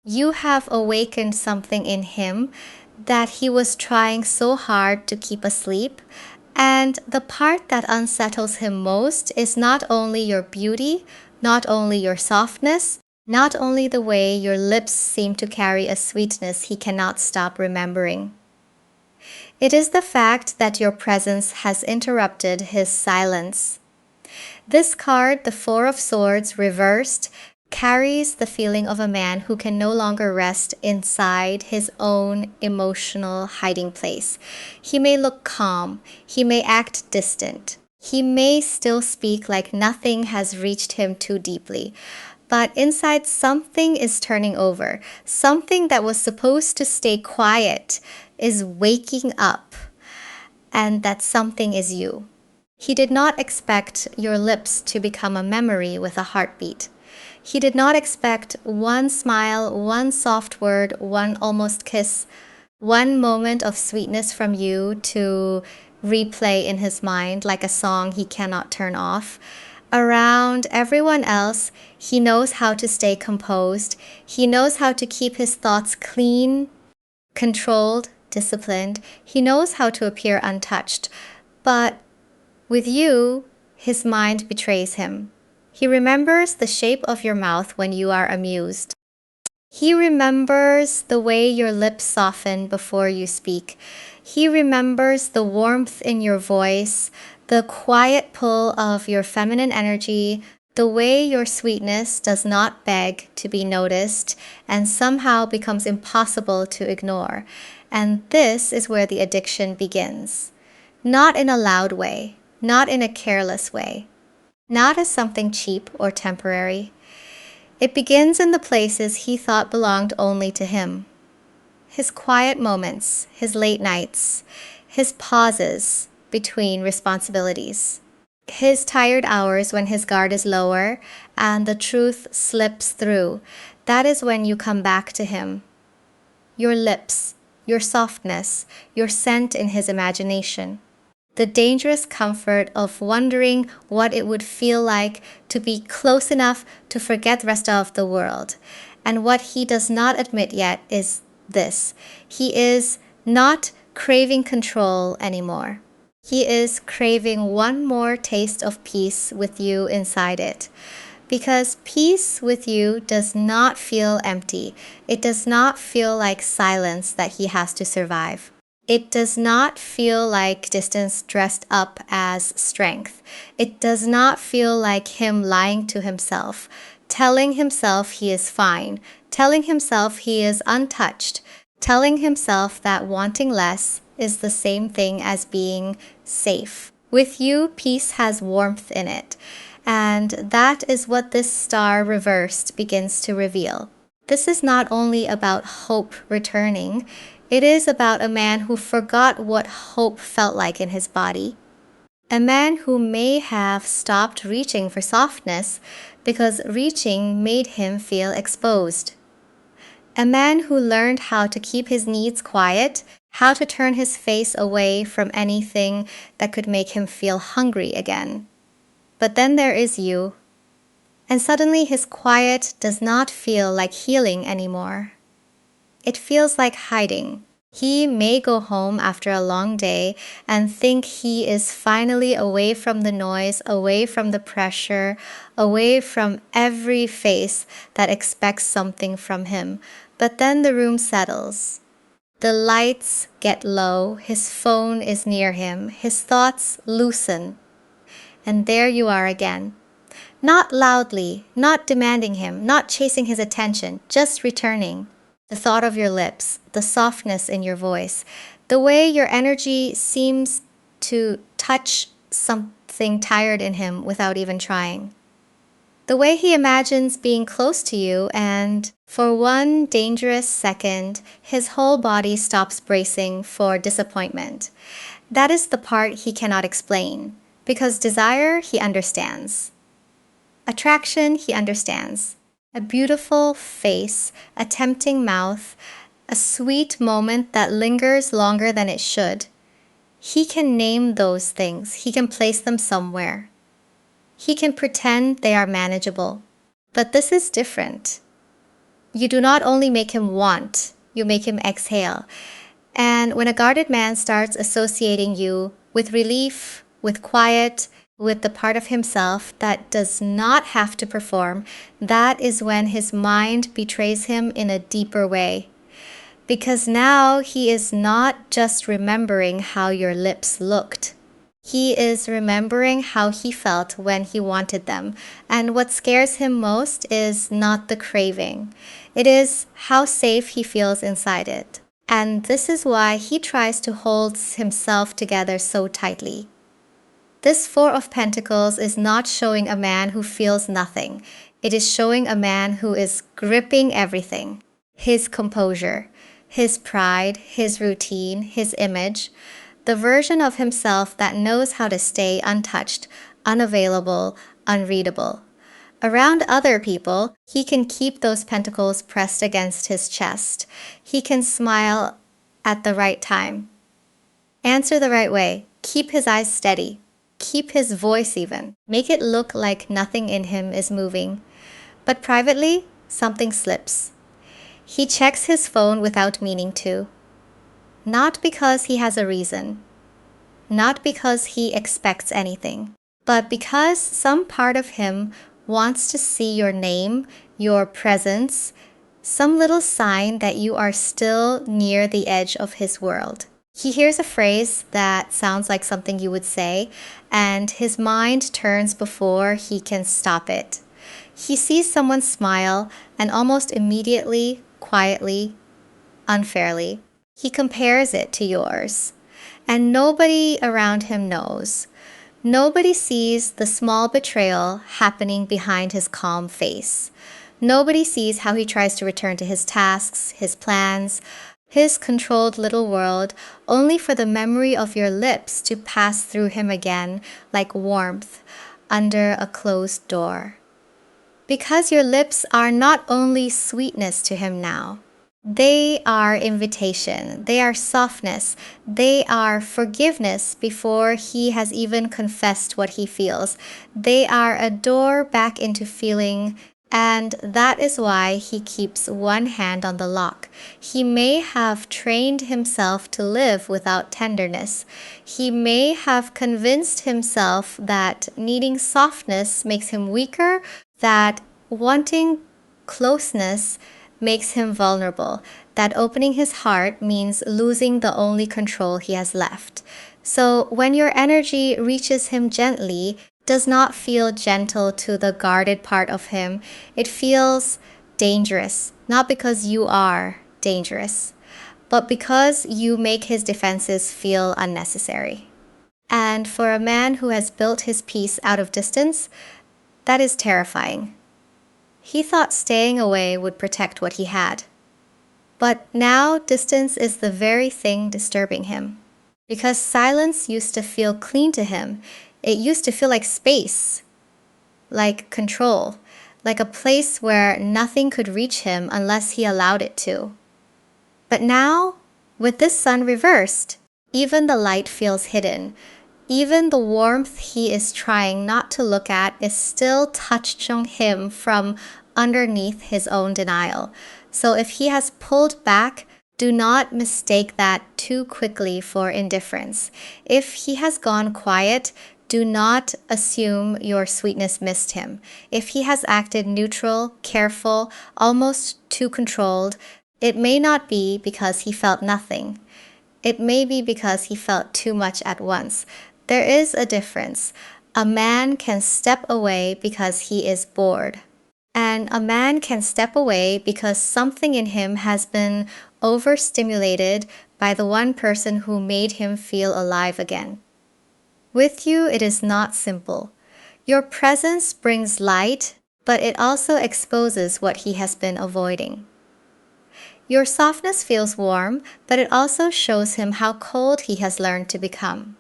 You have awakened something in him that he was trying so hard to keep asleep. And the part that unsettles him most is not only your beauty, not only your softness, not only the way your lips seem to carry a sweetness he cannot stop remembering. It is the fact that your presence has interrupted his silence. This card, the Four of Swords reversed, carries the feeling of a man who can no longer rest inside his own emotional hiding place. He may look calm, he may act distant, he may still speak like nothing has reached him too deeply. But inside, something is turning over. Something that was supposed to stay quiet is waking up, and that something is you. He did not expect your lips to become a memory with a heartbeat. He did not expect one smile, one soft word, one almost kiss, one moment of sweetness from you to replay in his mind like a song he cannot turn off. Around everyone else, he knows how to stay composed. He knows how to keep his thoughts clean, controlled, disciplined. He knows how to appear untouched. But with you, his mind betrays him. He remembers the shape of your mouth when you are amused. He remembers the way your lips soften before you speak. He remembers the warmth in your voice, the quiet pull of your feminine energy, the way your sweetness does not beg to be noticed and somehow becomes impossible to ignore. And this is where the addiction begins. Not in a loud way, not in a careless way, not as something cheap or temporary. It begins in the places he thought belonged only to him. His quiet moments, his late nights, his pauses between responsibilities, his tired hours when his guard is lower and the truth slips through. That is when you come back to him. Your lips, your softness, your scent in his imagination. The dangerous comfort of wondering what it would feel like to be close enough to forget the rest of the world. And what he does not admit yet is this. He is not craving control anymore. He is craving one more taste of peace with you inside it. Because peace with you does not feel empty. It does not feel like silence that he has to survive. It does not feel like distance dressed up as strength. It does not feel like him lying to himself, telling himself he is fine, telling himself he is untouched, telling himself that wanting less is the same thing as being safe. With you, peace has warmth in it. And that is what this star reversed begins to reveal. This is not only about hope returning. It is about a man who forgot what hope felt like in his body. A man who may have stopped reaching for softness because reaching made him feel exposed. A man who learned how to keep his needs quiet, how to turn his face away from anything that could make him feel hungry again. But then there is you. And suddenly his quiet does not feel like healing anymore. It feels like hiding. He may go home after a long day and think he is finally away from the noise, away from the pressure, away from every face that expects something from him. But then the room settles. The lights get low, his phone is near him, his thoughts loosen. And there you are again. Not loudly, not demanding him, not chasing his attention, just returning. The thought of your lips, the softness in your voice, the way your energy seems to touch something tired in him without even trying. The way he imagines being close to you, and for one dangerous second, his whole body stops bracing for disappointment. That is the part he cannot explain, because desire he understands. Attraction he understands. A beautiful face, a tempting mouth, a sweet moment that lingers longer than it should. He can name those things. He can place them somewhere. He can pretend they are manageable. But this is different. You do not only make him want, you make him exhale. And when a guarded man starts associating you with relief, with quiet, with the part of himself that does not have to perform, that is when his mind betrays him in a deeper way. Because now he is not just remembering how your lips looked. He is remembering how he felt when he wanted them. And what scares him most is not the craving. It is how safe he feels inside it. And this is why he tries to hold himself together so tightly. This Four of Pentacles is not showing a man who feels nothing. It is showing a man who is gripping everything. His composure, his pride, his routine, his image, the version of himself that knows how to stay untouched, unavailable, unreadable. Around other people, he can keep those pentacles pressed against his chest. He can smile at the right time, answer the right way, keep his eyes steady, keep his voice even, make it look like nothing in him is moving. But privately, something slips. He checks his phone without meaning to. Not because he has a reason, not because he expects anything, but because some part of him wants to see your name, your presence, some little sign that you are still near the edge of his world. He hears a phrase that sounds like something you would say, and his mind turns before he can stop it. He sees someone smile, and almost immediately, quietly, unfairly, he compares it to yours. And nobody around him knows. Nobody sees the small betrayal happening behind his calm face. Nobody sees how he tries to return to his tasks, his plans, his controlled little world, only for the memory of your lips to pass through him again like warmth under a closed door. Because your lips are not only sweetness to him now, they are invitation, they are softness, they are forgiveness before he has even confessed what he feels. They are a door back into feeling, and that is why he keeps one hand on the lock. He may have trained himself to live without tenderness. He may have convinced himself that needing softness makes him weaker, that wanting closeness makes him vulnerable, that opening his heart means losing the only control he has left. So when your energy reaches him gently, does not feel gentle to the guarded part of him. It feels dangerous, not because you are dangerous, but because you make his defenses feel unnecessary. And for a man who has built his peace out of distance, that is terrifying. He thought staying away would protect what he had. But now distance is the very thing disturbing him. Because silence used to feel clean to him. It used to feel like space, like control, like a place where nothing could reach him unless he allowed it to. But now, with this sun reversed, even the light feels hidden. Even the warmth he is trying not to look at is still touching him from underneath his own denial. So if he has pulled back, do not mistake that too quickly for indifference. If he has gone quiet, do not assume your sweetness missed him. If he has acted neutral, careful, almost too controlled, it may not be because he felt nothing. It may be because he felt too much at once. There is a difference. A man can step away because he is bored. And a man can step away because something in him has been overstimulated by the one person who made him feel alive again. With you, it is not simple. Your presence brings light, but it also exposes what he has been avoiding. Your softness feels warm, but it also shows him how cold he has learned to become.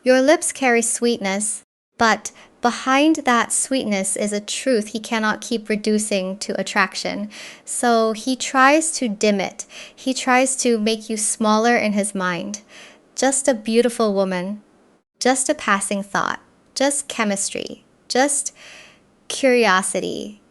Your lips carry sweetness, but behind that sweetness is a truth he cannot keep reducing to attraction. So he tries to dim it. He tries to make you smaller in his mind. Just a beautiful woman, just a passing thought, just chemistry, just curiosity,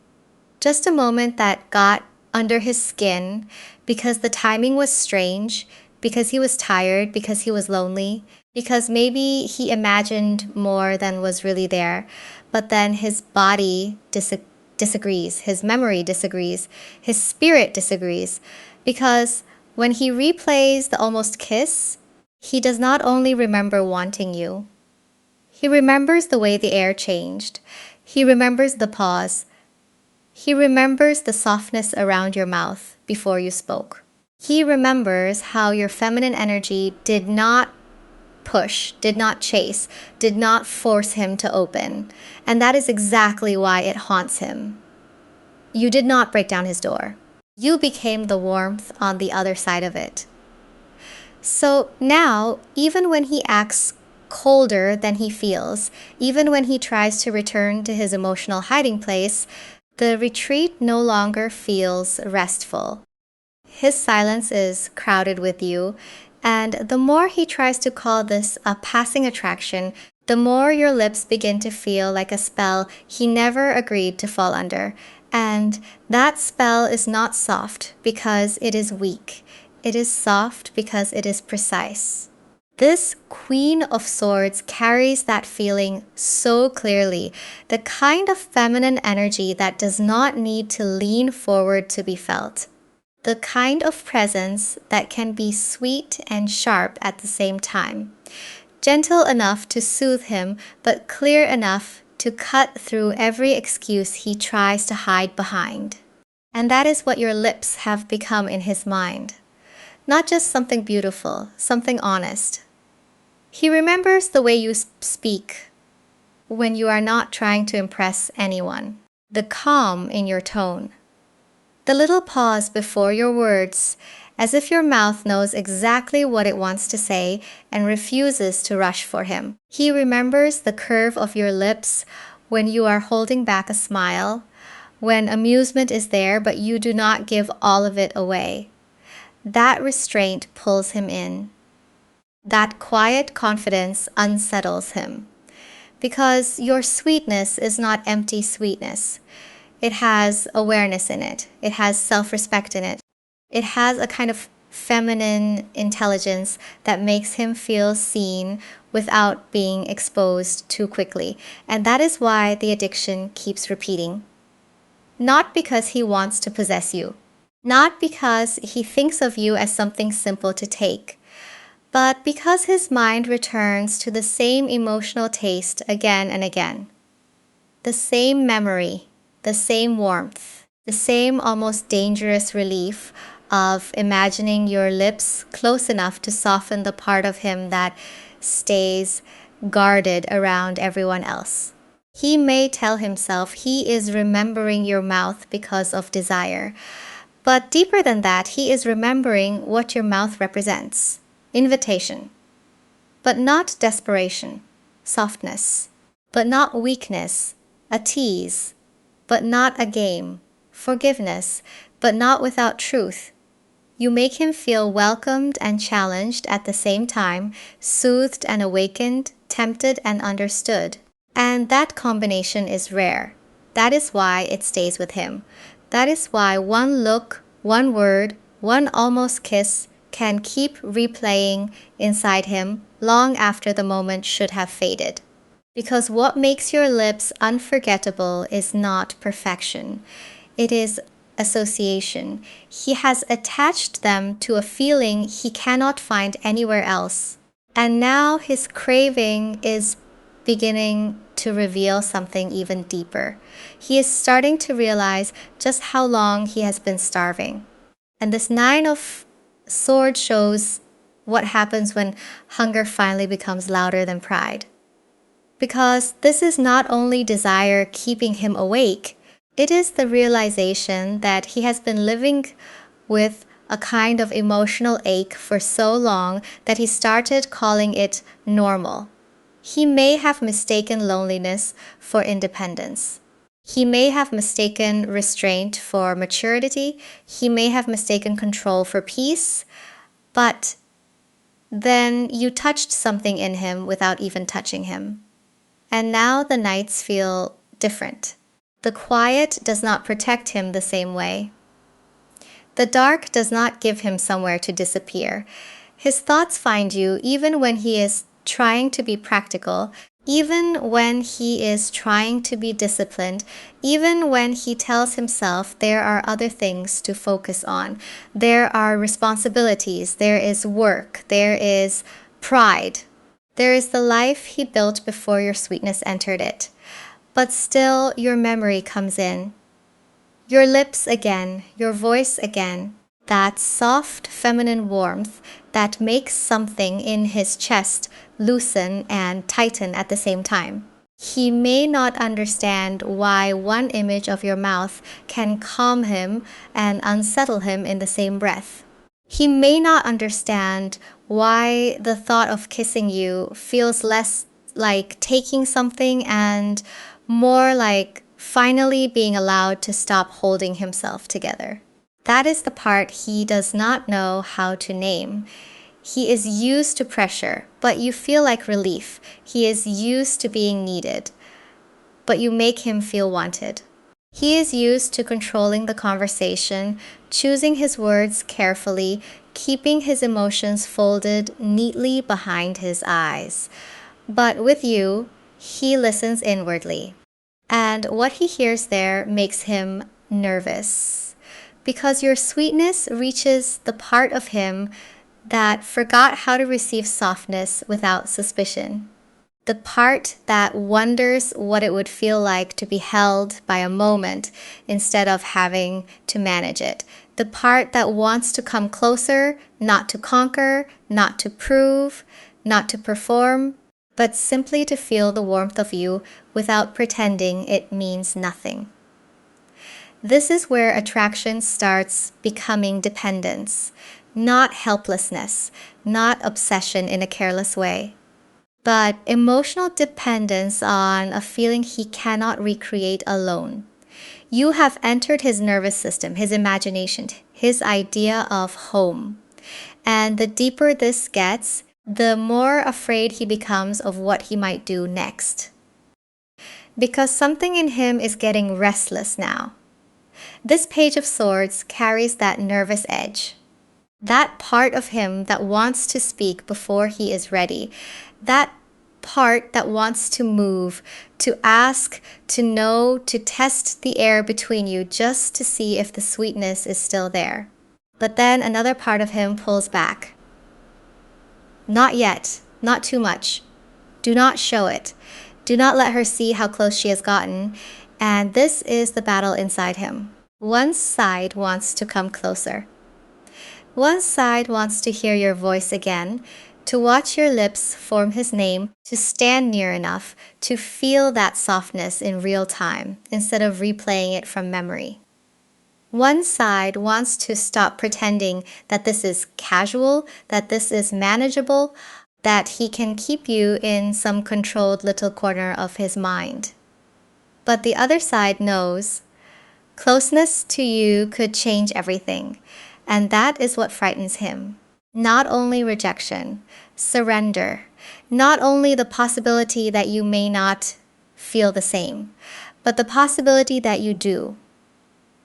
just a moment that got under his skin because the timing was strange, because he was tired, because he was lonely, because maybe he imagined more than was really there. But then his body disagrees, his memory disagrees, his spirit disagrees. Because when he replays the almost kiss, he does not only remember wanting you, he remembers the way the air changed. He remembers the pause. He remembers the softness around your mouth before you spoke. He remembers how your feminine energy did not push, did not chase, did not force him to open. And that is exactly why it haunts him. You did not break down his door. You became the warmth on the other side of it. So now, even when he acts colder than he feels, even when he tries to return to his emotional hiding place, the retreat no longer feels restful. His silence is crowded with you, and the more he tries to call this a passing attraction, the more your lips begin to feel like a spell he never agreed to fall under. And that spell is not soft because it is weak. It is soft because it is precise. This Queen of Swords carries that feeling so clearly, the kind of feminine energy that does not need to lean forward to be felt. The kind of presence that can be sweet and sharp at the same time. Gentle enough to soothe him, but clear enough to cut through every excuse he tries to hide behind. And that is what your lips have become in his mind. Not just something beautiful, something honest. He remembers the way you speak when you are not trying to impress anyone. The calm in your tone. The little pause before your words, as if your mouth knows exactly what it wants to say and refuses to rush for him. He remembers the curve of your lips when you are holding back a smile, when amusement is there but you do not give all of it away. That restraint pulls him in. That quiet confidence unsettles him. Because your sweetness is not empty sweetness. It has awareness in it. It has self-respect in it. It has a kind of feminine intelligence that makes him feel seen without being exposed too quickly. And that is why the addiction keeps repeating. Not because he wants to possess you. Not because he thinks of you as something simple to take. But because his mind returns to the same emotional taste again and again. The same memory. The same warmth, the same almost dangerous relief of imagining your lips close enough to soften the part of him that stays guarded around everyone else. He may tell himself he is remembering your mouth because of desire, but deeper than that, he is remembering what your mouth represents. Invitation, but not desperation. Softness, but not weakness. A tease, but not a game. Forgiveness, but not without truth. You make him feel welcomed and challenged at the same time, soothed and awakened, tempted and understood. And that combination is rare. That is why it stays with him. That is why one look, one word, one almost kiss can keep replaying inside him long after the moment should have faded. Because what makes your lips unforgettable is not perfection. It is association. He has attached them to a feeling he cannot find anywhere else. And now his craving is beginning to reveal something even deeper. He is starting to realize just how long he has been starving. And this 9 of Swords shows what happens when hunger finally becomes louder than pride. Because this is not only desire keeping him awake, it is the realization that he has been living with a kind of emotional ache for so long that he started calling it normal. He may have mistaken loneliness for independence. He may have mistaken restraint for maturity. He may have mistaken control for peace. But then you touched something in him without even touching him. And now the nights feel different. The quiet does not protect him the same way. The dark does not give him somewhere to disappear. His thoughts find you even when he is trying to be practical, even when he is trying to be disciplined, even when he tells himself there are other things to focus on. There are responsibilities, there is work, there is pride. There is the life he built before your sweetness entered it. But still, your memory comes in. Your lips again, your voice again, that soft feminine warmth that makes something in his chest loosen and tighten at the same time. He may not understand why one image of your mouth can calm him and unsettle him in the same breath. He may not understand why the thought of kissing you feels less like taking something and more like finally being allowed to stop holding himself together. That is the part he does not know how to name. He is used to pressure, but you feel like relief. He is used to being needed, but you make him feel wanted. He is used to controlling the conversation, choosing his words carefully, keeping his emotions folded neatly behind his eyes. But with you, he listens inwardly. And what he hears there makes him nervous. Because your sweetness reaches the part of him that forgot how to receive softness without suspicion. The part that wonders what it would feel like to be held by a moment instead of having to manage it. The part that wants to come closer, not to conquer, not to prove, not to perform, but simply to feel the warmth of you without pretending it means nothing. This is where attraction starts becoming dependence, not helplessness, not obsession in a careless way, but emotional dependence on a feeling he cannot recreate alone. You have entered his nervous system, his imagination, his idea of home. And the deeper this gets, the more afraid he becomes of what he might do next. Because something in him is getting restless now. This Page of Swords carries that nervous edge. That part of him that wants to speak before he is ready. That part that wants to move, to ask, to know, to test the air between you just to see if the sweetness is still there. But then another part of him pulls back. Not yet, not too much. Do not show it. Do not let her see how close she has gotten. And this is the battle inside him. One side wants to come closer. One side wants to hear your voice again, to watch your lips form his name, to stand near enough to feel that softness in real time instead of replaying it from memory. One side wants to stop pretending that this is casual, that this is manageable, that he can keep you in some controlled little corner of his mind. But the other side knows closeness to you could change everything, and that is what frightens him. Not only rejection, surrender, not only the possibility that you may not feel the same, but the possibility that you do.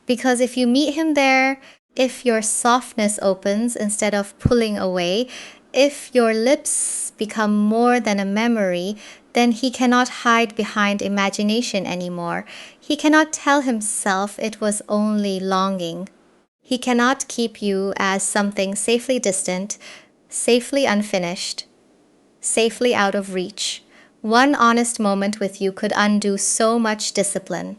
Because if you meet him there, if your softness opens instead of pulling away, if your lips become more than a memory, then he cannot hide behind imagination anymore. He cannot tell himself it was only longing. He cannot keep you as something safely distant, safely unfinished, safely out of reach. One honest moment with you could undo so much discipline.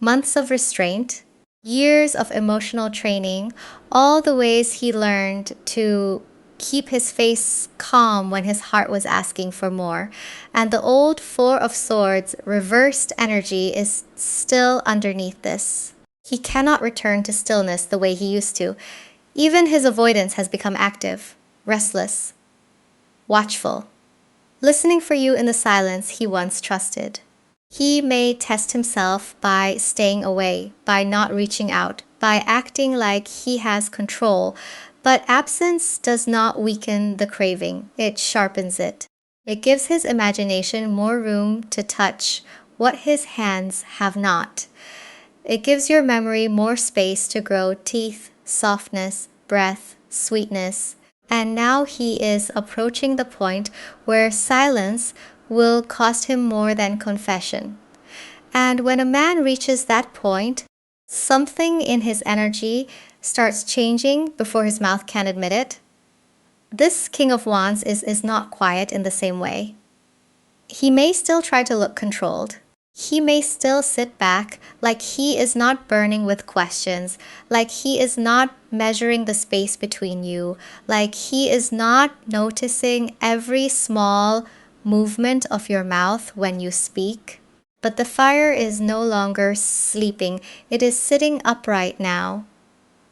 Months of restraint, years of emotional training, all the ways he learned to keep his face calm when his heart was asking for more. And the old Four of Swords reversed energy is still underneath this. He cannot return to stillness the way he used to. Even his avoidance has become active, restless, watchful, listening for you in the silence he once trusted. He may test himself by staying away, by not reaching out, by acting like he has control, but absence does not weaken the craving, it sharpens it. It gives his imagination more room to touch what his hands have not. It gives your memory more space to grow teeth, softness, breath, sweetness. And now he is approaching the point where silence will cost him more than confession. And when a man reaches that point, something in his energy starts changing before his mouth can admit it. This King of Wands is not quiet in the same way. He may still try to look controlled. He may still sit back like he is not burning with questions, like he is not measuring the space between you, like he is not noticing every small movement of your mouth when you speak. But the fire is no longer sleeping. It is sitting upright now,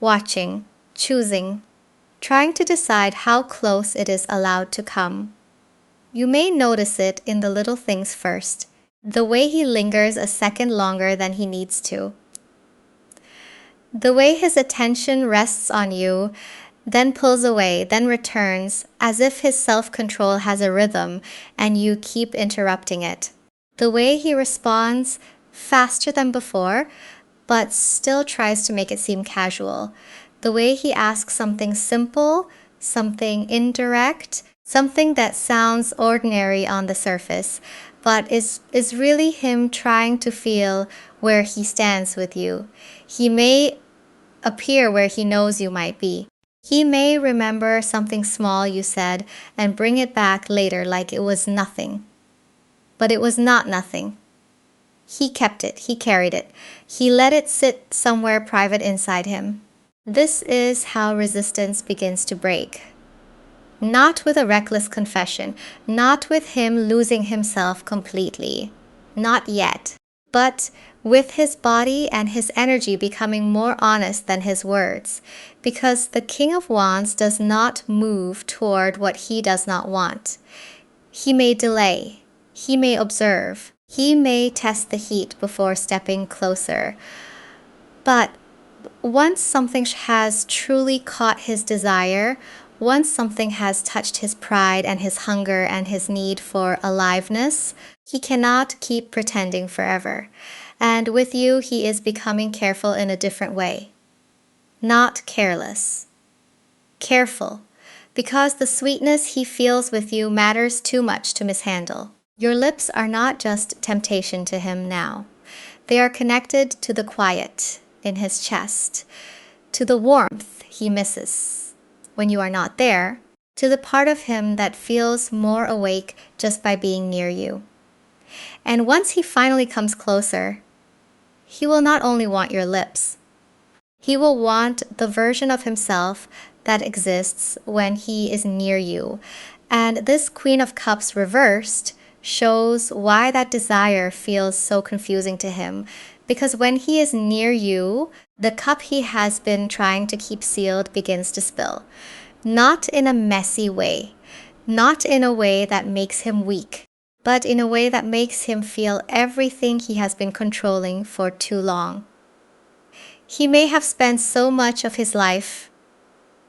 watching, choosing, trying to decide how close it is allowed to come. You may notice it in the little things first. The way he lingers a second longer than he needs to. The way his attention rests on you, then pulls away, then returns, as if his self-control has a rhythm and you keep interrupting it. The way he responds faster than before, but still tries to make it seem casual. The way he asks something simple, something indirect, something that sounds ordinary on the surface, but is really him trying to feel where he stands with you. He may appear where he knows you might be. He may remember something small you said and bring it back later like it was nothing. But it was not nothing. He kept it. He carried it. He let it sit somewhere private inside him. This is how resistance begins to break. Not with a reckless confession, not with him losing himself completely. Not yet. But with his body and his energy becoming more honest than his words. Because the King of Wands does not move toward what he does not want. He may delay. He may observe. He may test the heat before stepping closer. But once something has truly caught his desire, once something has touched his pride and his hunger and his need for aliveness, he cannot keep pretending forever. And with you, he is becoming careful in a different way. Not careless. Careful, because the sweetness he feels with you matters too much to mishandle. Your lips are not just temptation to him now. They are connected to the quiet in his chest, to the warmth he misses when you are not there, to the part of him that feels more awake just by being near you. And once he finally comes closer, he will not only want your lips, he will want the version of himself that exists when he is near you. And this Queen of Cups reversed shows why that desire feels so confusing to him. Because when he is near you, the cup he has been trying to keep sealed begins to spill. Not in a messy way, not in a way that makes him weak, but in a way that makes him feel everything he has been controlling for too long. He may have spent so much of his life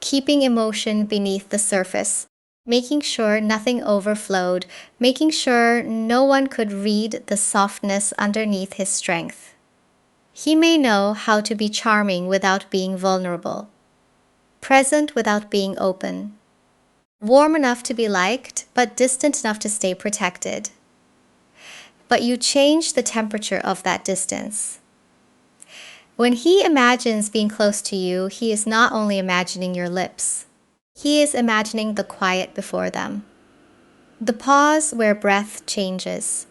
keeping emotion beneath the surface, making sure nothing overflowed, making sure no one could read the softness underneath his strength. He may know how to be charming without being vulnerable, present without being open, warm enough to be liked, but distant enough to stay protected. But you change the temperature of that distance. When he imagines being close to you, he is not only imagining your lips. He is imagining the quiet before them. The pause where breath changes.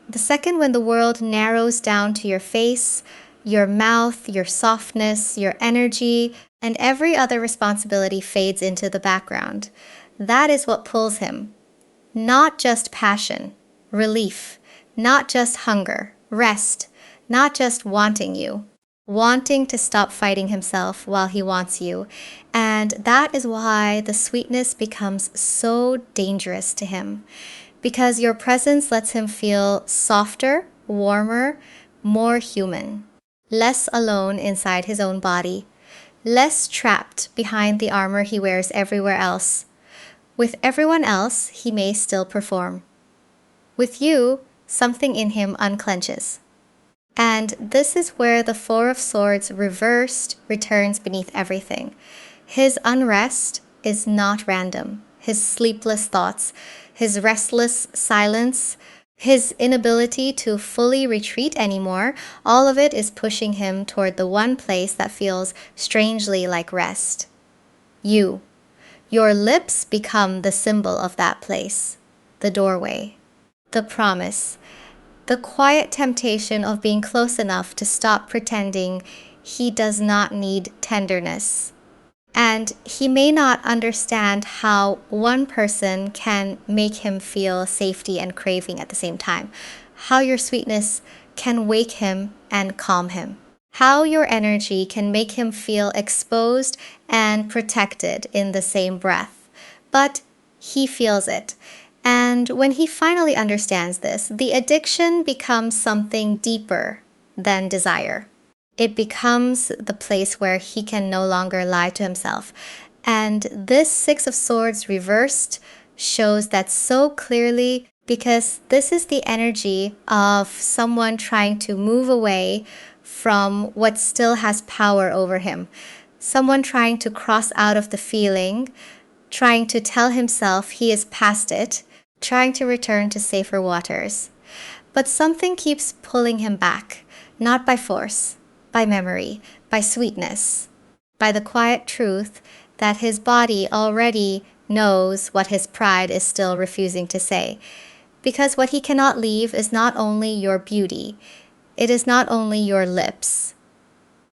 The second when the world narrows down to your face, your mouth, your softness, your energy, and every other responsibility fades into the background. That is what pulls him. Not just passion, relief, not just hunger, rest, not just wanting you. Wanting to stop fighting himself while he wants you. And that is why the sweetness becomes so dangerous to him. Because your presence lets him feel softer, warmer, more human. Less alone inside his own body. Less trapped behind the armor he wears everywhere else. With everyone else, he may still perform. With you, something in him unclenches. And this is where the Four of Swords reversed returns beneath everything. His unrest is not random. His sleepless thoughts, his restless silence, his inability to fully retreat anymore, all of it is pushing him toward the one place that feels strangely like rest. You. Your lips become the symbol of that place, the doorway, the promise, the quiet temptation of being close enough to stop pretending he does not need tenderness. And he may not understand how one person can make him feel safety and craving at the same time, how your sweetness can wake him and calm him, how your energy can make him feel exposed and protected in the same breath. But he feels it. And when he finally understands this, the addiction becomes something deeper than desire. It becomes the place where he can no longer lie to himself. And this Six of Swords reversed shows that so clearly because this is the energy of someone trying to move away from what still has power over him. Someone trying to cross out of the feeling, trying to tell himself he is past it, trying to return to safer waters. But something keeps pulling him back, not by force, by memory, by sweetness, by the quiet truth that his body already knows what his pride is still refusing to say. Because what he cannot leave is not only your beauty, it is not only your lips.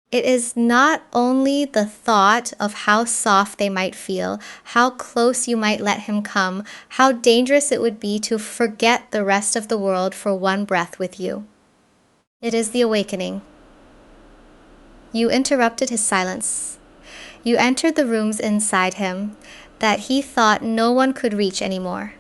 It is not only the thought of how soft they might feel, how close you might let him come, how dangerous it would be to forget the rest of the world for one breath with you. It is the awakening. You interrupted his silence. You entered the rooms inside him that he thought no one could reach anymore.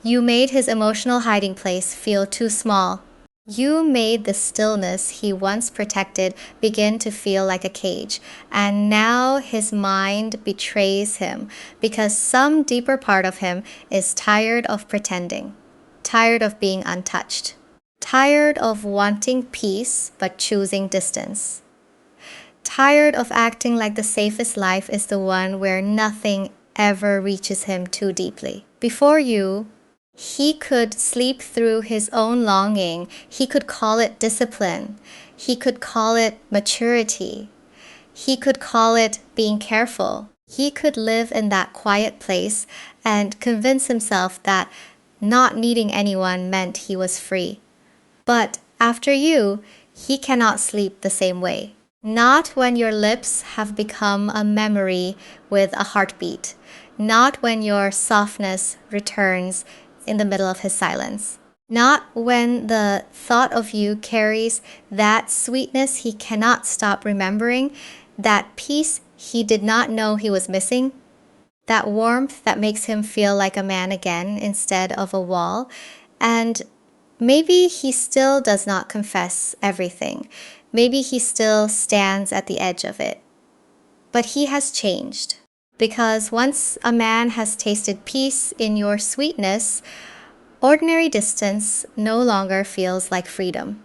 You made his emotional hiding place feel too small. You made the stillness he once protected begin to feel like a cage, and now his mind betrays him because some deeper part of him is tired of pretending, tired of being untouched, tired of wanting peace but choosing distance, tired of acting like the safest life is the one where nothing ever reaches him too deeply. Before you, he could sleep through his own longing. He could call it discipline. He could call it maturity. He could call it being careful. He could live in that quiet place and convince himself that not needing anyone meant he was free. But after you, he cannot sleep the same way. Not when your lips have become a memory with a heartbeat. Not when your softness returns in the middle of his silence. Not when the thought of you carries that sweetness he cannot stop remembering, that peace he did not know he was missing, that warmth that makes him feel like a man again instead of a wall. And maybe he still does not confess everything. Maybe he still stands at the edge of it. But he has changed. Because once a man has tasted peace in your sweetness, ordinary distance no longer feels like freedom.